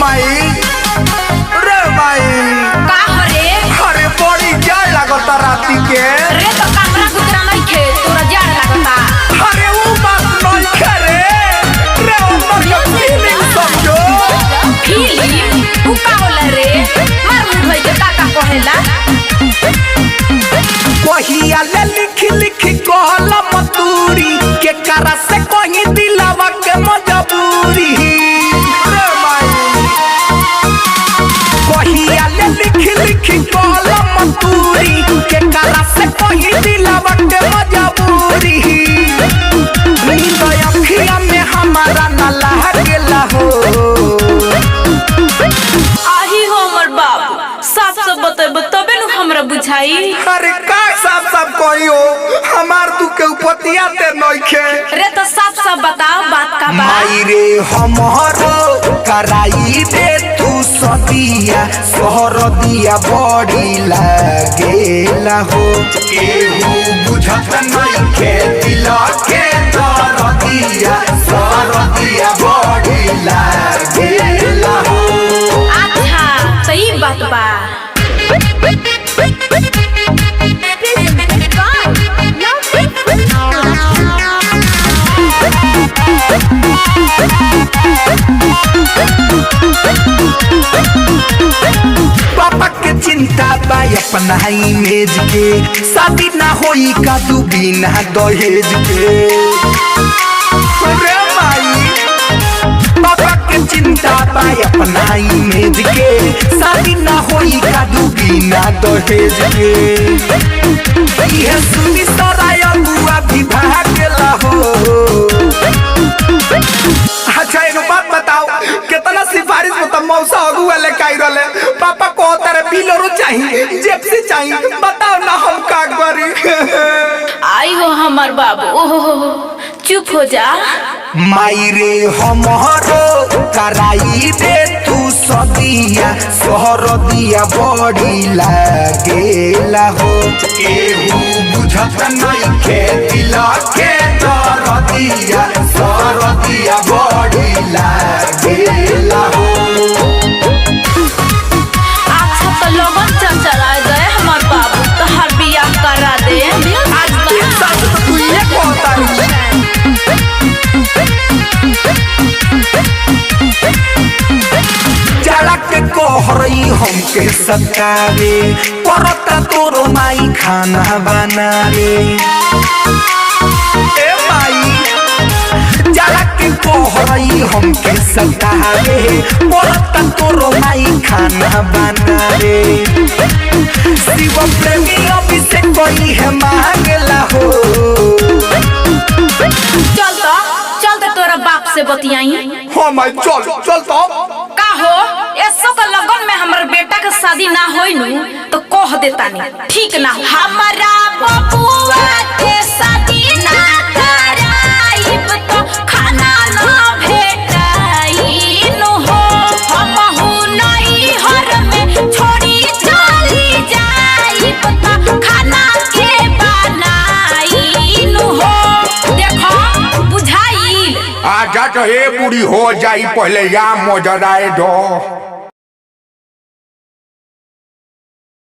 माई रे माई का हरे अरे बड़ी जाड़ लागता राती के रे तो कमरा गुजरा नहीं खे तोरा जाड़ लागता अरे वो बात नहीं करे रे ऊपर का फीलिंग समझो फीलिंग तू का होला रे मार मुंह भाई के काका कहेला कहिया ले लिख कहला मतूरी के करा से कहीं दिलावा के मजबूरी रे माई कहिया ले लिख कहला मतूरी के करा से कहीं दिलावा के मजबूरी नींद अखिया में हमारा न लागेला हो आही हो हमर बाबू साफ साफ बतेब तबे न हमरा बुझाई अरे का साफ कहियो हमार तू के उपतिया ते नइखे रे तो साफ साफ बताओ बात का बात माई रे हमरो कराई दे तू सदिया सोहर दिया बड़ी लागेला हो केहू बुझत नइखे दिल के दरदिया सोहर दिया बड़ी लागेला हो अच्छा सही बात बा पापा के चिंता बा अपना इमेज के शादी ना होई का दू बिना दहेज के रे माई पापा के चिंता बा अपना इमेज के शादी ना होई का दू बिना दहेज के ये सुनी सराय बुआ भी भागला हो अच्छा एगो बात बताओ कितना सिफारिश होता मौसा अगुआ ले काई रहले पापा को तेरे बिलोरो चाहिए जेप्सी चाहिए बताओ ना हम का करी आई हो हमार बाबू ओहो चुप हो जा माई रे हमरो कराई दे तू सदिया सोहर दिया बड़ी लागेला हो केहू बुझत नइखे दिल के दरदिया सोहर दिया बड़ी लागेला हो अच्छा तो लोगन चला गए हमार बाबू तो हर बियाह करा दे आज सच तो तू ये कहता है के कोहरई हमके सतावे परता तोरो माई खाना बनावे ए माई जाला के कोहरई हमके सतावे परता तोरो माई खाना बनावे शिव प्रेमी अभिषेक कोई है मांगला हो चल तोरा बाप से बतियाई हाँ माई चल तो का हो ऐसो का लगन में हमर बेटा के शादी ना होई नु तो कह देता नहीं ठीक ना हमारा बबुआ के शादी ना कराइब तो खाना ना भेटाई नु हो हमहु नहीं हर में छोड़ी चली जाइब तो खाना के बनाई नु हो देखो बुझाई आजा तो हे बुढ़ी हो जाई पहले या मोजराए दो